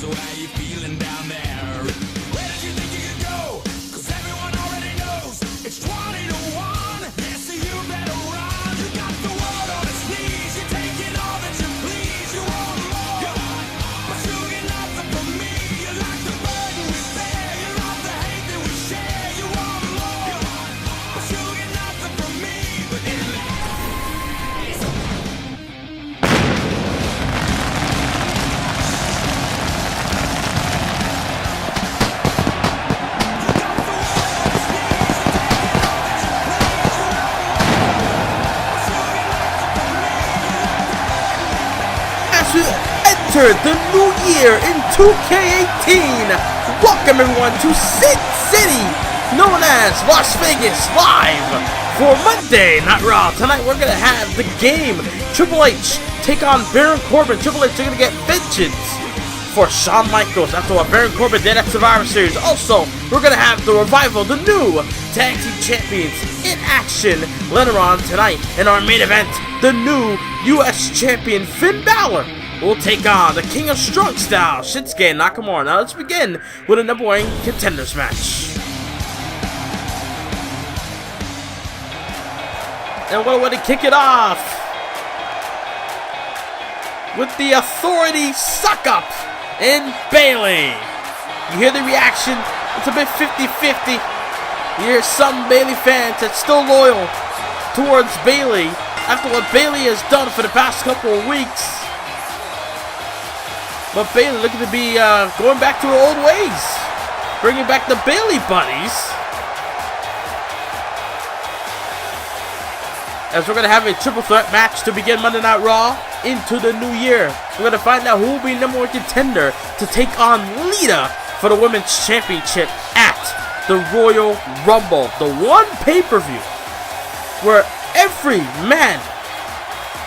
So how you feeling down there? Where did you think you could go? 'Cause everyone already knows it's 20 to 1. Yeah, so you better run. You got the world on its knees. You're taking all that you please. You want more, but you get nothing from me. You like the burden we bear. You love the hate that we share. You want more, but you get nothing from me. But in entered the new year in 2K18. Welcome everyone to Sin City, known as Las Vegas Live, for Monday Night Raw. Tonight we're gonna have the game Triple H take on Baron Corbin. Triple H are gonna get vengeance for Shawn Michaels after what Baron Corbin did at Survivor Series. Also, we're gonna have the Revival, the new Tag Team Champions, in action later on tonight. In our main event, the new US Champion Finn Balor will take on the King of Strong Style, Shinsuke Nakamura. Now let's begin with a number 1 contenders match. And what a way to kick it off with the Authority suck up in Bayley. You hear the reaction, it's a bit 50-50. You hear some Bayley fans that's still loyal towards Bayley after what Bayley has done for the past couple of weeks. But Bayley looking to be going back to her old ways, bringing back the Bayley Buddies. As we're going to have a triple threat match to begin Monday Night Raw into the new year. We're going to find out who will be number 1 contender to take on Lita for the Women's Championship at the Royal Rumble. The one pay-per-view where every man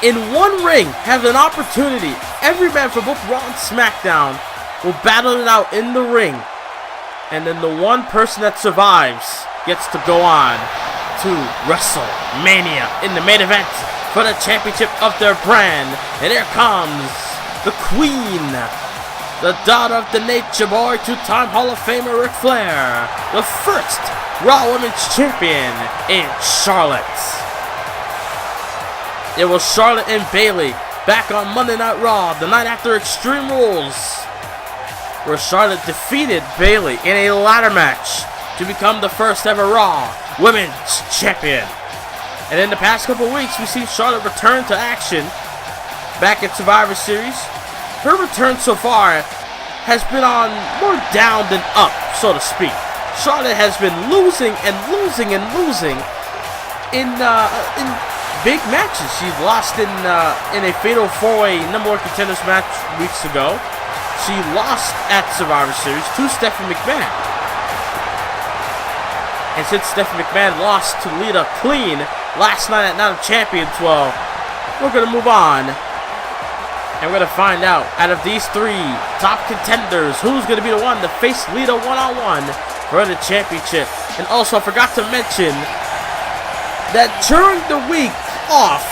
in one ring has an opportunity. Every man from both Raw and SmackDown will battle it out in the ring. And then the one person that survives gets to go on to WrestleMania in the main event for the championship of their brand. And here comes the Queen, the daughter of the Nature Boy, 2-time Hall of Famer Ric Flair, the first Raw Women's Champion in Charlotte. It was Charlotte and Bayley back on Monday Night Raw, the night after Extreme Rules, where Charlotte defeated Bayley in a ladder match to become the first ever Raw Women's Champion. And in the past couple of weeks, we've seen Charlotte return to action back at Survivor Series. Her return so far has been on more down than up, so to speak. Charlotte has been losing and losing and losing in big matches. She lost in a fatal 4-way number 1 contenders match weeks ago. She lost at Survivor Series to Stephanie McMahon. And since Stephanie McMahon lost to Lita clean last night at Night of Champions, well, we're going to move on. And we're going to find out of these 3 top contenders, who's going to be the one to face Lita one-on-one for the championship. And also, I forgot to mention that during the week off,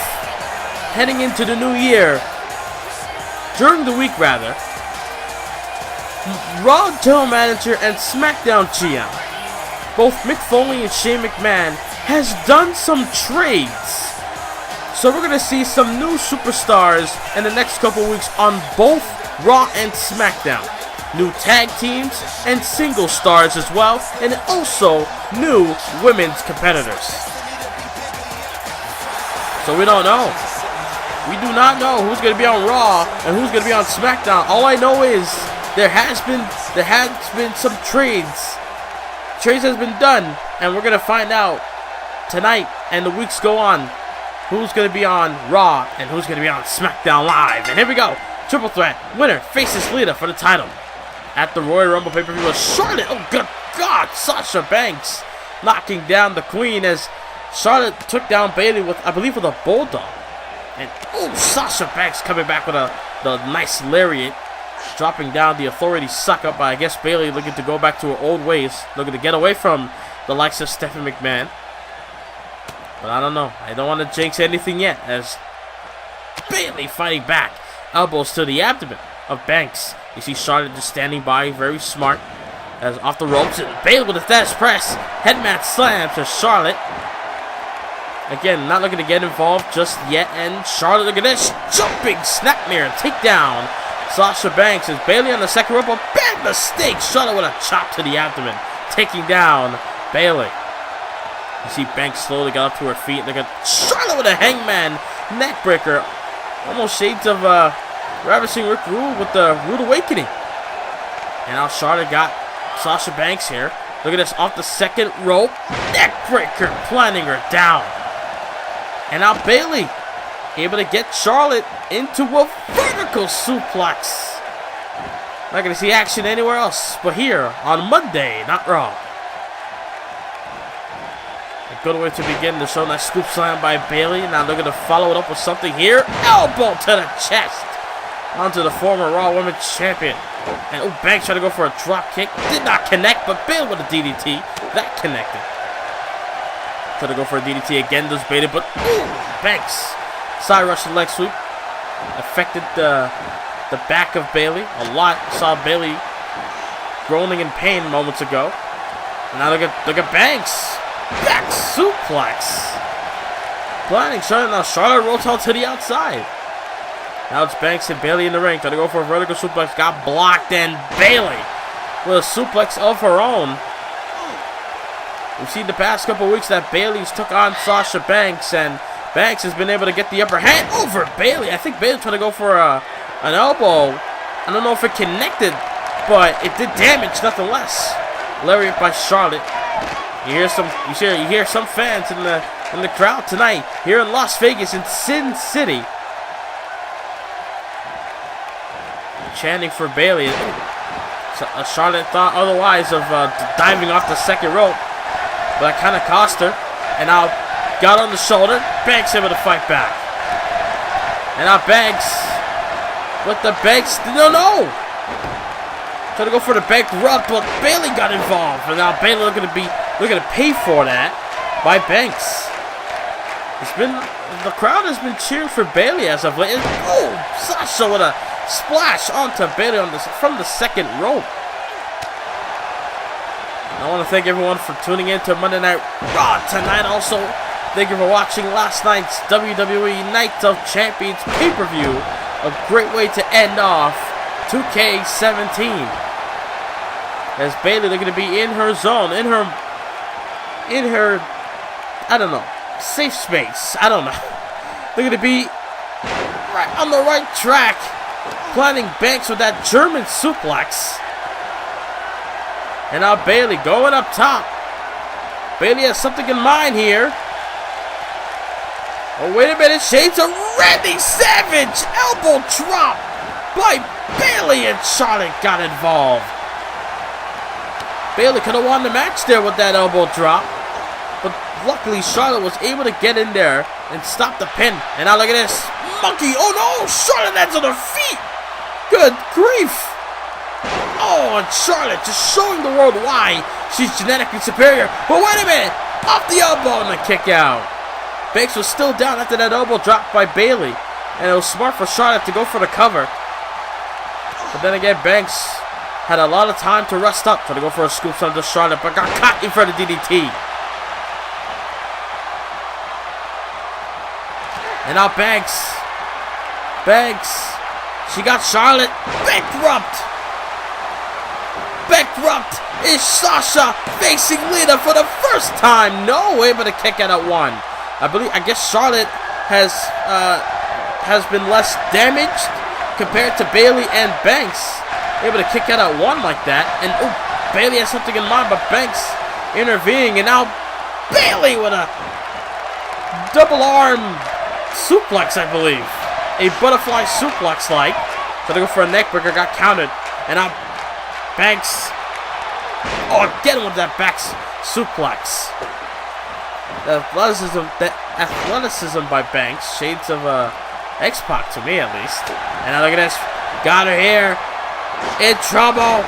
heading into the new year, Raw General Manager and SmackDown GM, both Mick Foley and Shane McMahon, has done some trades. So we're going to see some new superstars in the next couple weeks on both Raw and SmackDown. New tag teams and single stars as well, and also new women's competitors. So we don't know. We do not know who's going to be on Raw and who's going to be on SmackDown. All I know is there has been some trades. Trades has been done, and we're going to find out tonight and the weeks go on who's going to be on Raw and who's going to be on SmackDown Live. And here we go. Triple threat. Winner faces Lita for the title. At the Royal Rumble pay-per-view was Charlotte. Oh, good God. Sasha Banks knocking down the Queen as Charlotte took down Bayley with, I believe, with a bulldog. And, oh, Sasha Banks coming back with the nice lariat. Dropping down the Authority suck up by, I guess, Bayley looking to go back to her old ways. Looking to get away from the likes of Stephanie McMahon. But I don't know. I don't want to jinx anything yet, as Bayley fighting back. Elbows to the abdomen. of Banks. You see Charlotte just standing by, very smart. As off the ropes, and Bayley with a dash press. Headmat slam to Charlotte. Again, not looking to get involved just yet. And Charlotte, look at this. Jumping snapmare takedown. Sasha Banks as Bayley on the second rope. A bad mistake. Charlotte with a chop to the abdomen. Taking down Bayley. You see Banks slowly got up to her feet. Look at Charlotte with a hangman neckbreaker. Almost shades of Ravishing Rick Rude with the Rude Awakening. And now Charlotte got Sasha Banks here. Look at this off the second rope. Neckbreaker planting her down. And now Bayley able to get Charlotte into a vertical suplex. Not going to see action anywhere else but here on Monday, not Raw. A good way to begin the show. Nice scoop slam by Bayley. Now looking to follow it up with something here. Elbow to the chest. Onto the former Raw Women's Champion. And Banks tried to go for a drop kick. Did not connect, but Bayley with a DDT. That connected. Tried to go for a DDT again. Does Bayley, but Banks. Side Russian leg sweep. Affected the back of Bayley a lot. Saw Bayley groaning in pain moments ago. And now look at Banks. Back suplex. Planning Charlotte. Now Charlotte rolls out to the outside. Now it's Banks and Bayley in the ring. Trying to go for a vertical suplex. Got blocked. And Bayley with a suplex of her own. We've seen the past couple weeks that Bayley's took on Sasha Banks. And Banks has been able to get the upper hand over Bayley. I think Bayley tried to go for an elbow. I don't know if it connected, but it did damage, nothing less. Lariat by Charlotte. You hear some fans in the crowd tonight here in Las Vegas in Sin City chanting for Bayley. Charlotte thought otherwise of diving off the second rope, but that kind of cost her. And now got on the shoulder. Banks able to fight back. And now Banks with the Banks. No. Trying to go for the bank rub, but Bayley got involved. And now Bayley looking to pay for that by Banks. The crowd has been cheering for Bayley as of late. Sasha with a splash onto Bayley from the second rope. I want to thank everyone for tuning in to Monday Night Raw tonight. Also, thank you for watching last night's WWE Night of Champions pay-per-view. A great way to end off 2K18. As Bayley looking to be in her zone, in her, I don't know, safe space. I don't know. Looking to be right on the right track. Planting Banks with that German suplex. And now Bayley going up top. Bayley has something in mind here. Oh, wait a minute. Shades of Randy Savage. Elbow drop by Bayley, and Charlotte got involved. Bayley could have won the match there with that elbow drop. But luckily, Charlotte was able to get in there and stop the pin. And now look at this. Monkey. Oh, no. Charlotte lands on her feet. Good grief. Oh, and Charlotte just showing the world why she's genetically superior. But wait a minute. Off the elbow and the kick out. Banks was still down after that elbow drop by Bayley. And it was smart for Charlotte to go for the cover. But then again, Banks had a lot of time to rest up. Trying to go for a scoop under Charlotte, but got caught in front of DDT. And now Banks. She got Charlotte bankrupt. Is Sasha facing Lita for the first time? No, able to kick out at one. I guess Charlotte has been less damaged compared to Bayley and Banks. Able to kick out at one like that. And Bayley has something in mind, but Banks intervening. And now Bayley with a double arm suplex, I believe. A butterfly suplex like. Trying to go for a neck breaker, got counted. And now Banks. Oh, again with that back suplex. The athleticism by Banks. Shades of X-Pac to me, at least. And now look at this. Got her here. In trouble.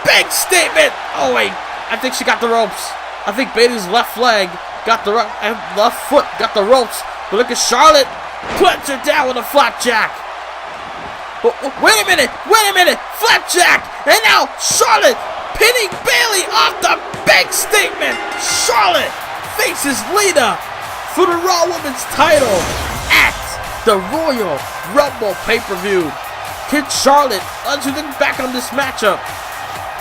Big statement. Oh, wait. I think she got the ropes. I think Bayley's left leg got the left foot got the ropes. But look at Charlotte. Puts her down with a flapjack. Wait a minute! Wait a minute! Flapjack! And now Charlotte pinning Bayley off the big statement! Charlotte faces Lita for the Raw Women's title at the Royal Rumble pay-per-view. Can Charlotte get back on this matchup?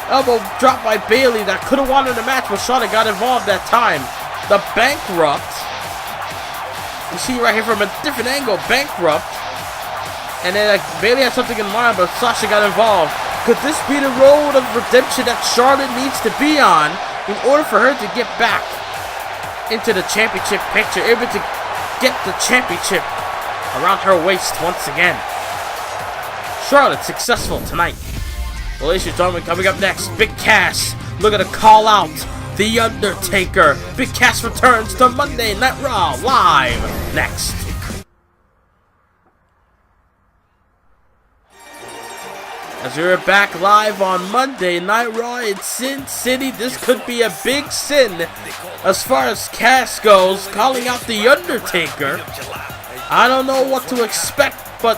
Elbow drop by Bayley that could have won the match, but Charlotte got involved that time. The Bankrupt. You see right here from a different angle, Bankrupt. And then Bayley had something in mind, but Sasha got involved. Could this be the road of redemption that Charlotte needs to be on in order for her to get back into the championship picture, able to get the championship around her waist once again? Charlotte successful tonight. Well, ladies and gentlemen, coming up next, Big Cass looking to call out The Undertaker. Big Cass returns to Monday Night Raw live next. As we're back live on Monday Night Raw in Sin City, this could be a big sin as far as Cass goes, calling out The Undertaker. I don't know what to expect, but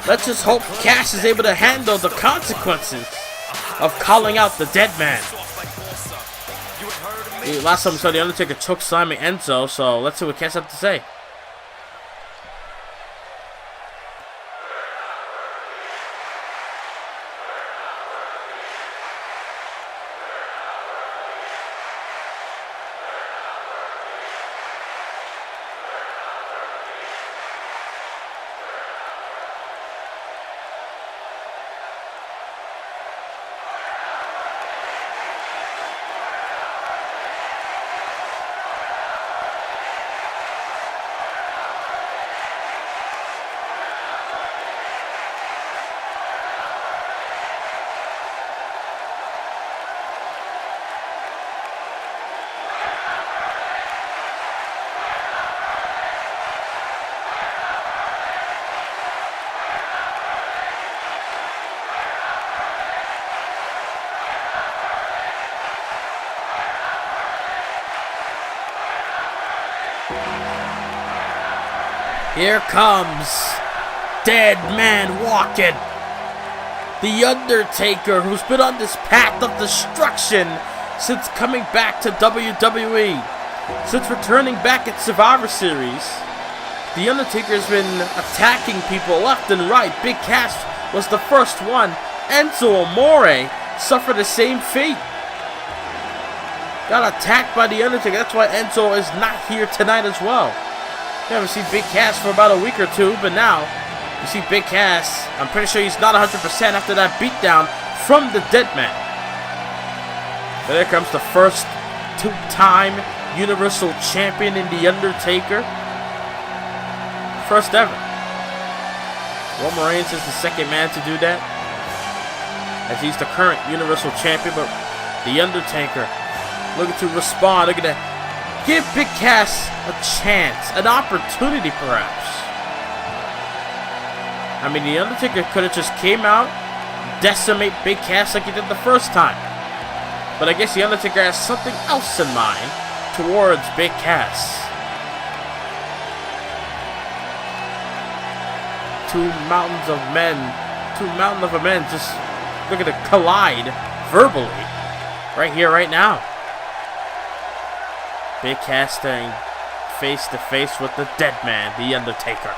let's just hope Cass is able to handle the consequences of calling out the dead man. Last time we saw The Undertaker choke slamming Enzo, so let's see what Cass has to say. Here comes Dead Man Walking. The Undertaker, who's been on this path of destruction since coming back to WWE. Since returning back at Survivor Series, The Undertaker has been attacking people left and right. Big Cass was the first one. Enzo Amore suffered the same fate. Got attacked by The Undertaker. That's why Enzo is not here tonight as well. We haven't seen Big Cass for about a week or two, but now you see Big Cass. I'm pretty sure he's not 100% after that beatdown from the Dead Man. But there comes the first two-time Universal Champion in The Undertaker. First ever. Roman Reigns is the second man to do that, as he's the current Universal Champion, but The Undertaker looking to respond, looking to give Big Cass a chance, an opportunity perhaps. I mean, The Undertaker could have just came out, decimate Big Cass like he did the first time. But I guess The Undertaker has something else in mind towards Big Cass. Two mountains of men just looking to collide verbally right here, right now. Big Cass staying face to face with the Dead Man, The Undertaker.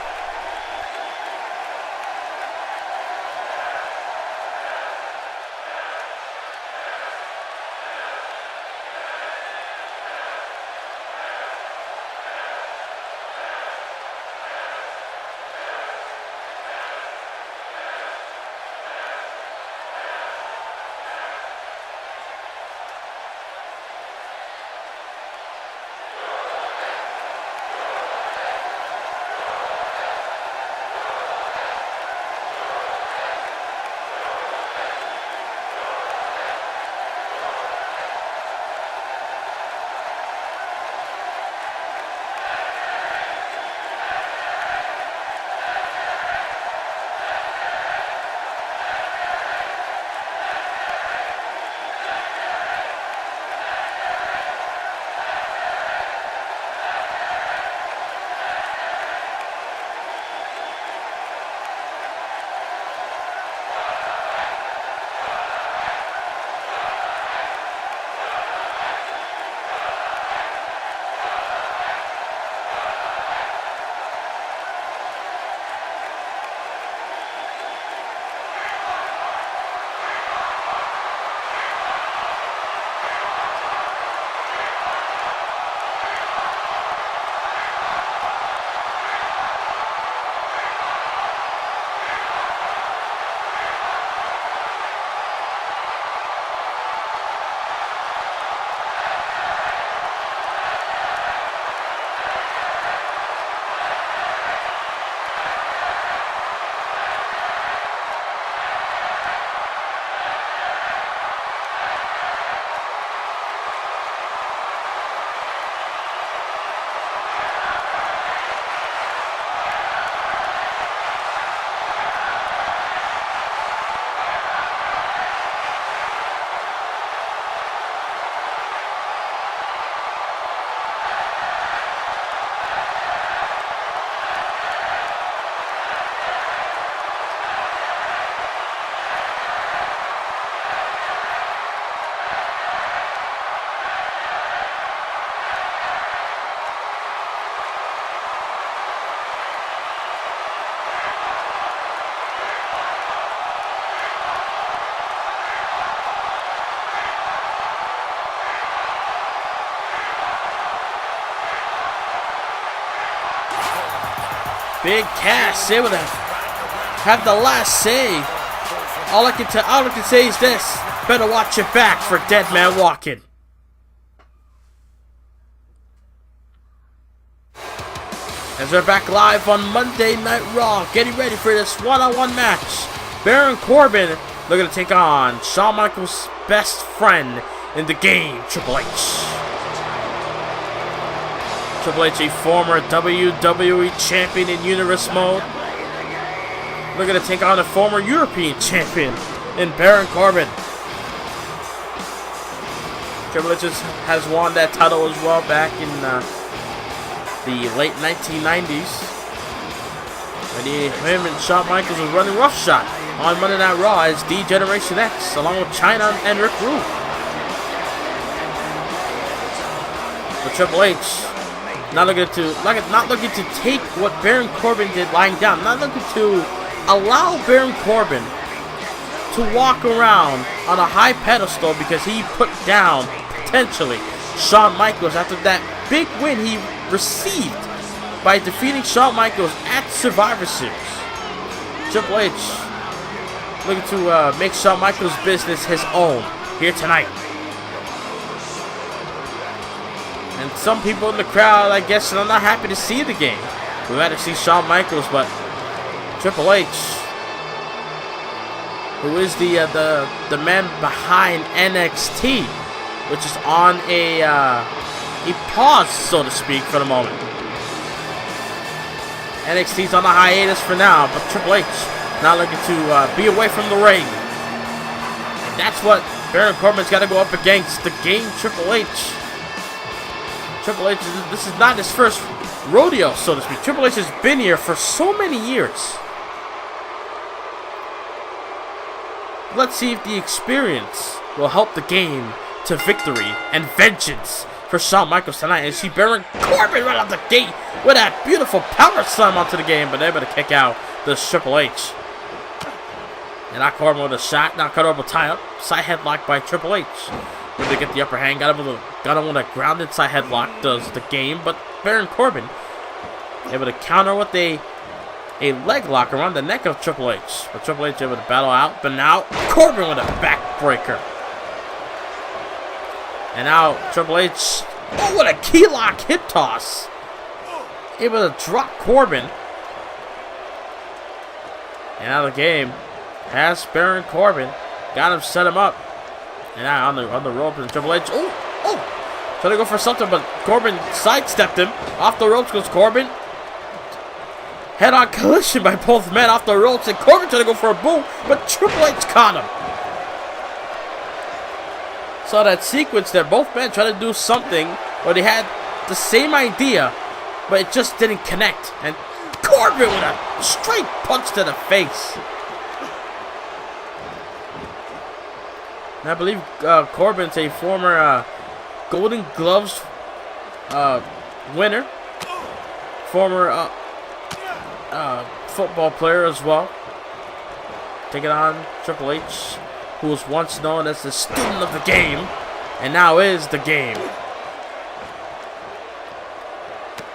Big Cass able to have the last say. All I can say is this: better watch your back for Dead Man Walking. As we're back live on Monday Night Raw, getting ready for this one-on-one match. Baron Corbin looking to take on Shawn Michaels' best friend in the game, Triple H. Triple H, a former WWE champion in Universe mode, looking to take on a former European champion in Baron Corbin. Triple H has won that title as well back in the late 1990s, when him and Shawn Michaels was running roughshod on Monday Night Raw as D-Generation X, along with Chyna and Rick Rude. But Triple H not looking to take what Baron Corbin did lying down, not looking to allow Baron Corbin to walk around on a high pedestal because he put down potentially Shawn Michaels after that big win he received by defeating Shawn Michaels at Survivor Series. Triple H looking to make Shawn Michaels' business his own here tonight. And some people in the crowd, I guess, are not happy to see the game. We'd rather see Shawn Michaels, but Triple H, who is the man behind NXT, which is on a pause, so to speak, for the moment. NXT's on a hiatus for now, but Triple H not looking to be away from the ring. And that's what Baron Corbin's got to go up against, the game Triple H. Triple H, this is not his first rodeo, so to speak. Triple H has been here for so many years. Let's see if the experience will help the game to victory and vengeance for Shawn Michaels tonight. And see Baron Corbin right out the gate with that beautiful power slam onto the game, but they're able to kick out this Triple H. And now Corbin with a shot, now cut over tie up, side headlock by Triple H. Able to get the upper hand, got him with a grounded side headlock, does the game, but Baron Corbin able to counter with a leg lock around the neck of Triple H. But Triple H able to battle out, but now Corbin with a backbreaker. And now Triple H, oh, what a key lock hip toss. Able to drop Corbin. And now the game has Baron Corbin. Got him, set him up. And now on the rope, and Triple H, trying to go for something, but Corbin sidestepped him. Off the ropes goes Corbin. Head-on collision by both men off the ropes, and Corbin trying to go for a boom, but Triple H caught him. Saw that sequence there, both men trying to do something where they had the same idea, but it just didn't connect. And Corbin with a straight punch to the face. And I believe Corbin's a former Golden Gloves winner, former football player as well. Taking on Triple H, who was once known as the student of the game, and now is the game.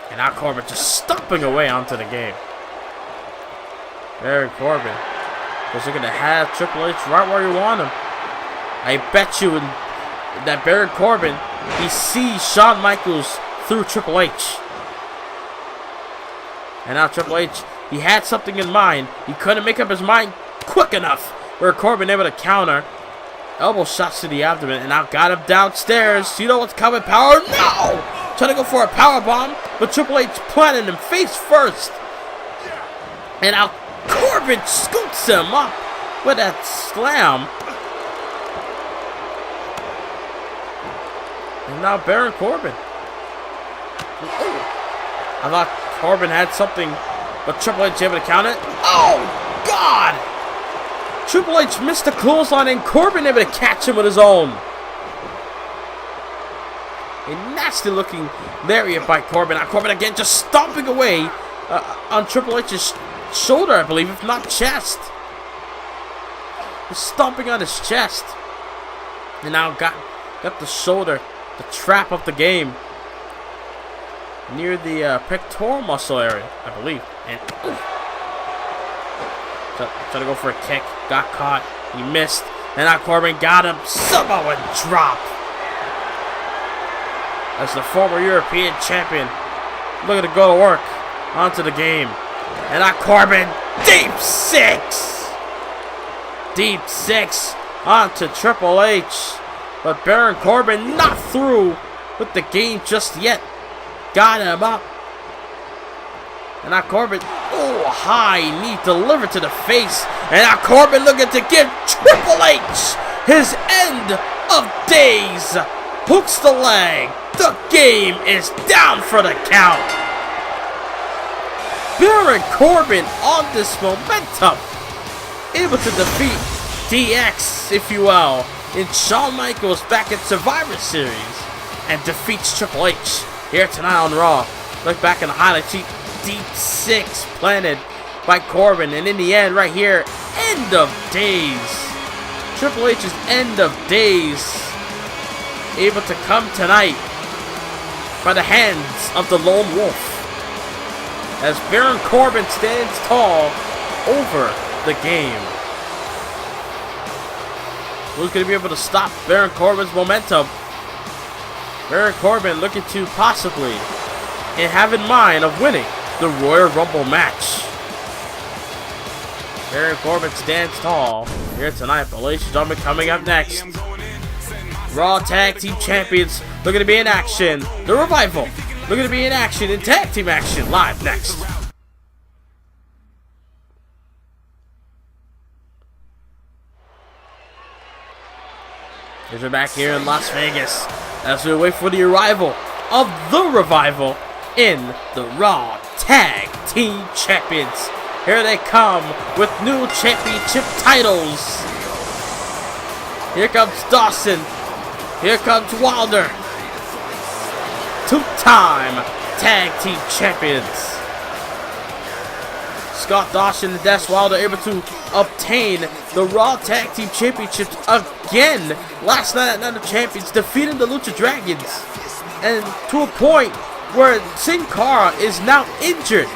And now Corbin just stomping away onto the game. Baron Corbin was looking to have Triple H right where you want him. I bet you that Baron Corbin, he sees Shawn Michaels through Triple H. And now Triple H, he had something in mind. He couldn't make up his mind quick enough. Where Corbin able to counter. Elbow shots to the abdomen. And now got him downstairs. You know what's coming? Power? No! Trying to go for a power bomb. But Triple H planted him face first. And now Corbin scoots him up with that slam. And now Baron Corbin. I thought Corbin had something, but Triple H able to count it. Oh, God! Triple H missed the clothesline, and Corbin able to catch him with his own. A nasty looking lariat by Corbin. Now Corbin again just stomping away on Triple H's shoulder, I believe, if not chest. He's stomping on his chest. And now got the shoulder, the trap of the game, near the pectoral muscle area, I believe. And trying to go for a kick. Got caught. He missed. And now Corbin got him. Samoan drop. As the former European champion looking to go to work. Onto the game. And now Corbin. Deep 6. Deep 6 onto Triple H. But Baron Corbin not through with the game just yet. Got him up. And now Corbin, oh, high knee delivered to the face. And now Corbin looking to give Triple H his end of days. Hooks the leg. The game is down for the count. Baron Corbin on this momentum. Able to defeat DX, if you will, in Shawn Michaels back at Survivor Series. And defeats Triple H here tonight on Raw. Look back in the highlight sheet. Deep 6 planted by Corbin. And in the end, right here, end of days. Triple H's end of days. Able to come tonight by the hands of the Lone Wolf. As Baron Corbin stands tall over the game. Who's going to be able to stop Baron Corbin's momentum? Baron Corbin looking to possibly and have in mind of winning the Royal Rumble match. Baron Corbin stands tall here tonight. But ladies and gentlemen, coming up next, Raw Tag Team Champions looking to be in action. The Revival looking to be in action in tag team action live next. We're back here in Las Vegas as we wait for the arrival of the Revival in the Raw Tag Team Champions. Here they come with new championship titles. Here comes Dawson. Here comes Wilder. Two-time Tag Team Champions. Scott Dawson and Des Wilder able to obtain the Raw Tag Team Championships again last night at Night of Champions, defeating the Lucha Dragons. And to a point where Sin Cara is now injured.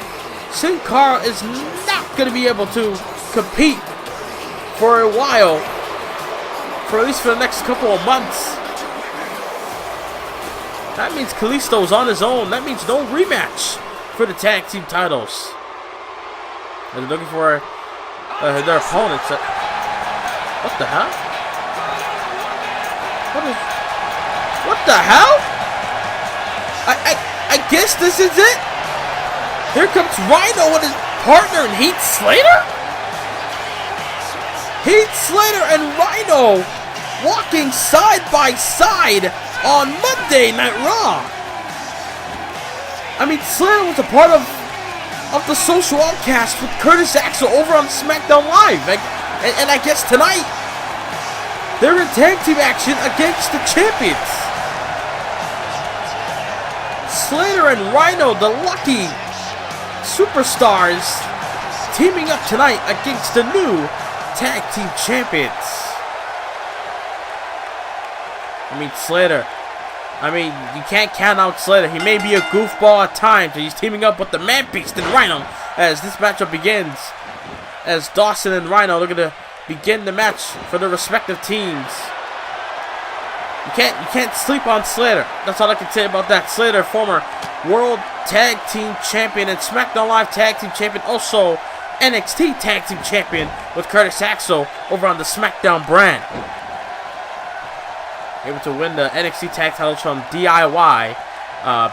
Sin Cara is not going to be able to compete for a while, for at least for the next couple of months. That means Kalisto's on his own. That means no rematch for the tag team titles. They're looking for their opponents. What the hell? What the hell? I guess this is it. Here comes Rhino with his partner in Heath Slater. Heath Slater and Rhino walking side by side on Monday Night Raw. I mean, Slater was a part of the Social Outcast with Curtis Axel over on SmackDown Live. And I guess tonight, they're in tag team action against the champions. Slater and Rhino, the lucky superstars, teaming up tonight against the new tag team champions. I mean, Slater. I mean, you can't count out Slater. He may be a goofball at times, but he's teaming up with the Man-Beast and Rhino as this matchup begins. As Dawson and Rhino looking to begin the match for their respective teams. You can't sleep on Slater. That's all I can say about that. Slater, former World Tag Team Champion and SmackDown Live Tag Team Champion, also NXT Tag Team Champion with Curtis Axel over on the SmackDown brand. Able to win the NXT Tag titles from DIY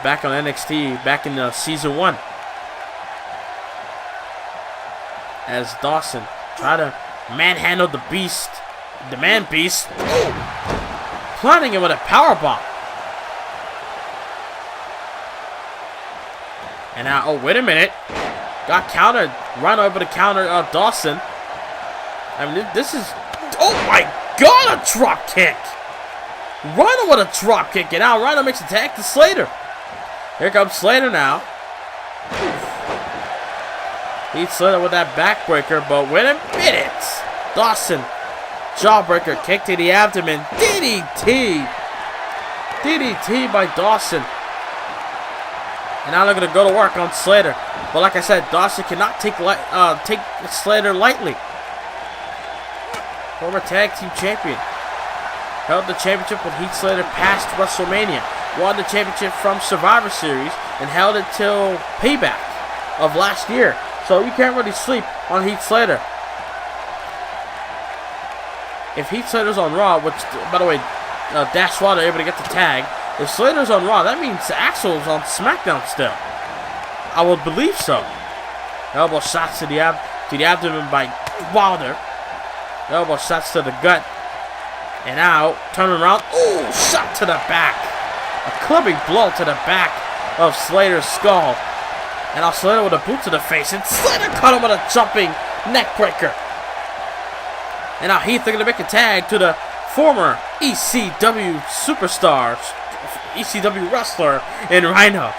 back on NXT back in Season 1. As Dawson try to manhandle the Beast, the Man-Beast, planting him with a powerbomb. And now, oh, wait a minute. Got countered. Rhino able to counter Dawson. I mean, this is, oh my God, a drop kick. Rhino with a drop kick, and now Rhino makes a tag to Slater. Here comes Slater now. Heath Slater with that backbreaker, but wait a minute. Dawson, jawbreaker, kick to the abdomen. DDT. DDT by Dawson. And now they're going to go to work on Slater. But like I said, Dawson cannot take Slater lightly. Former tag team champion. Held the championship with Heath Slater past WrestleMania. Won the championship from Survivor Series. And held it till Payback of last year. So you can't really sleep on Heath Slater. If Heath Slater's on Raw, which, by the way, Dash Wilder able to get the tag. If Slater's on Raw, that means Axel's on SmackDown still. I would believe so. Elbow shots to the abdomen by Wilder. Elbow shots to the gut. And now, turning around. Ooh, shot to the back. A clubbing blow to the back of Slater's skull. And now Slater with a boot to the face. And Slater caught him with a jumping neck breaker. And now Heath are going to make a tag to the former ECW superstar, ECW wrestler, in Rhino.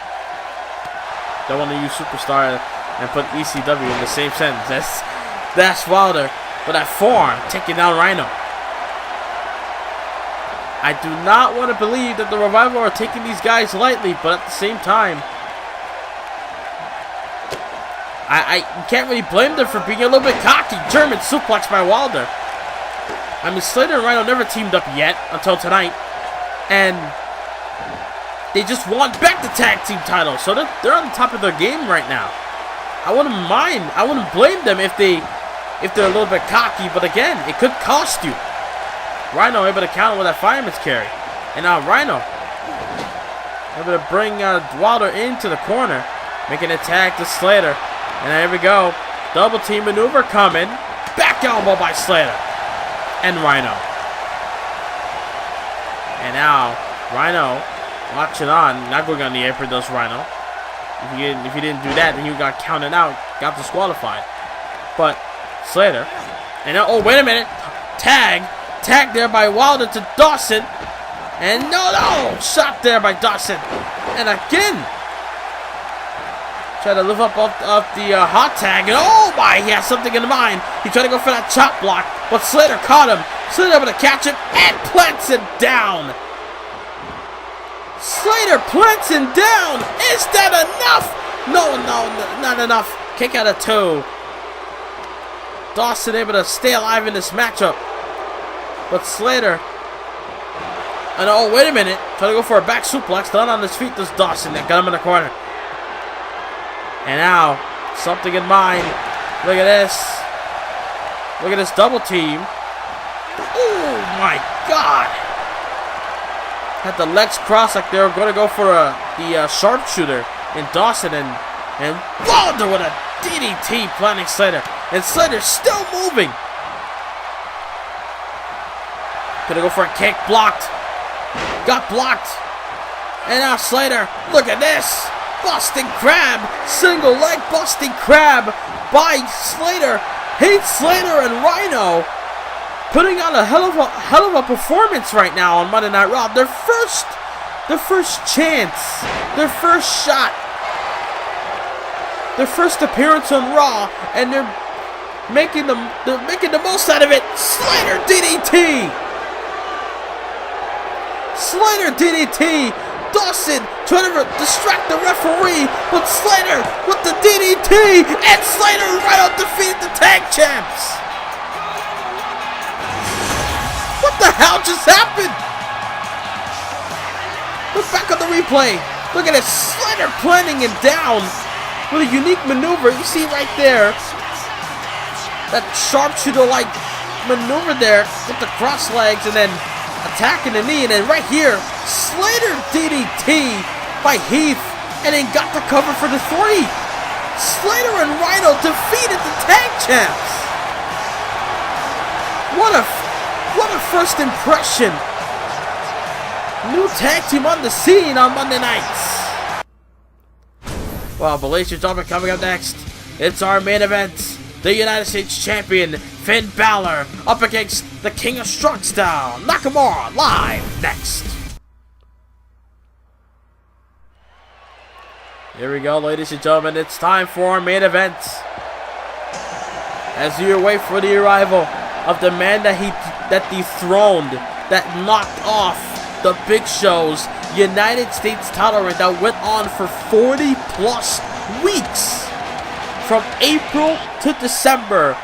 Don't want to use superstar and put ECW in the same sentence. That's Wilder with that forearm taking down Rhino. I do not want to believe that the Revival are taking these guys lightly, but at the same time, I can't really blame them for being a little bit cocky. German suplex by Wilder. I mean, Slater and Rhino never teamed up yet until tonight, and they just won back the tag team title, so they're on the top of their game right now. I wouldn't mind. I wouldn't blame them if they're a little bit cocky, but again, it could cost you. Rhino able to counter with that fireman's carry, and now Rhino able to bring Wilder into the corner, making a tag to Slater, and there we go. Double team maneuver coming. Back elbow by Slater. And Rhino. And now, Rhino watching on. Not going on the apron, does Rhino. If he didn't do that, then he got counted out. Got disqualified. But, Slater. And now, oh, wait a minute. Tag there by Wilder to Dawson. And no. Shot there by Dawson. And again. Try to live up off the hot tag, and oh my, he has something in mind. He tried to go for that chop block, but Slater caught him. Slater able to catch him and plants it down. Slater plants him down. Is that enough? No, not enough. Kick out of 2. Dawson able to stay alive in this matchup, but Slater. And oh, wait a minute. Try to go for a back suplex. Done on his feet. Does Dawson that got him in the corner. And now, something in mind. Look at this. Look at this double team. Oh my God. Had the legs crossed like they were going to go for the sharpshooter in Dawson. And Wilder with a DDT planting Slater. And Slater's still moving. Gonna go for a kick. Blocked. Got blocked. And now Slater. Look at this. Busting crab, single leg busting crab by Slater. Heath Slater and Rhino putting on a hell of a performance right now on Monday Night Raw. Their first chance, their first shot, their first appearance on Raw, and they're making the most out of it. Slater DDT. Slater DDT. Dawson trying to distract the referee, but Slater with the DDT, and Slater and Rhino defeated the tag champs. What the hell just happened? Look back on the replay. Look at it, Slater planting him down with a unique maneuver. You see right there, that sharpshooter-like maneuver there with the cross legs, and then attacking the knee, and then right here, Slater DDT by Heath, and then got the cover for the 3. Slater and Rhino defeated the tag champs. What a first impression. New tag team on the scene on Monday nights. Well, but ladies and gentlemen, coming up next, it's our main event. The United States Champion, Finn Balor, up against the King of Strong Style, Nakamura, live next. Here we go, ladies and gentlemen. It's time for our main event. As you wait for the arrival of the man that dethroned, that knocked off the Big Show's United States title reign that went on for 40 plus weeks. From April to December.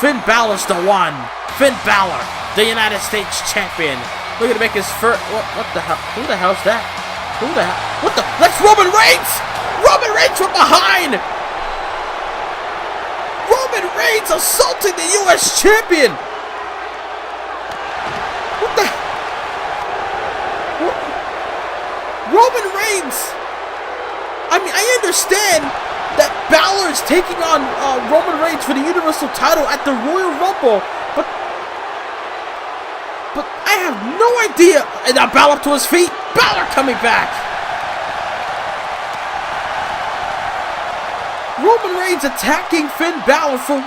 Finn Balor's the one. Finn Balor, the United States champion. Look at him make his first. What the hell? Who the hell's that? Who the hell? What the? That's Roman Reigns! Roman Reigns from behind! Roman Reigns assaulting the U.S. champion! What the? What? Roman Reigns! I mean, I understand that Balor is taking on Roman Reigns for the Universal title at the Royal Rumble, but I have no idea. And now Balor to his feet. Balor coming back. Roman Reigns attacking Finn Balor for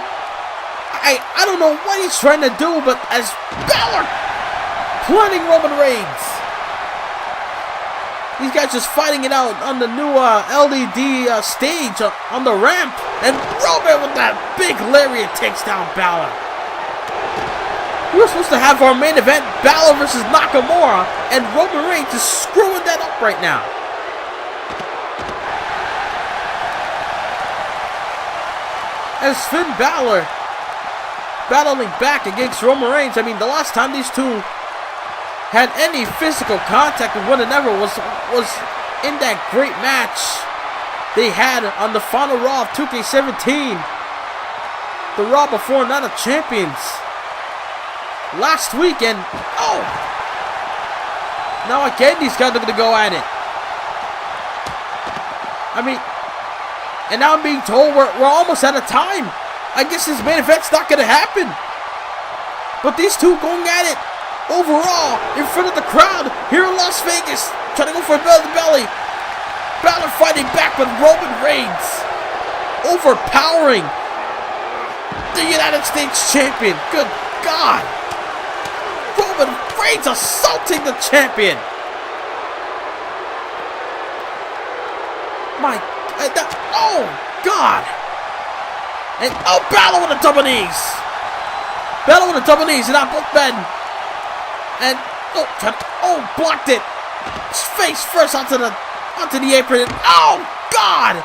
I don't know what he's trying to do, but as Balor planning Roman Reigns. These guys just fighting it out on the new LED stage on the ramp. And Roman with that big lariat takes down Balor. We were supposed to have our main event, Balor versus Nakamura. And Roman Reigns is screwing that up right now. As Finn Balor battling back against Roman Reigns. I mean, the last time these two had any physical contact with one another was in that great match they had on the final Raw of 2K18. The Raw before Night of Champions. Last weekend. Oh! Now again, these guys are going to go at it. I mean, and now I'm being told we're almost out of time. I guess this main event's not going to happen. But these two going at it. Overall, in front of the crowd, here in Las Vegas, trying to go for a belly-to-belly. Balor fighting back with Roman Reigns, overpowering the United States champion. Good God. Roman Reigns assaulting the champion. Oh, God. And, Balor with a double knees. Balor with a double knees, and now both men. And blocked it. Face first onto the apron. And, oh God!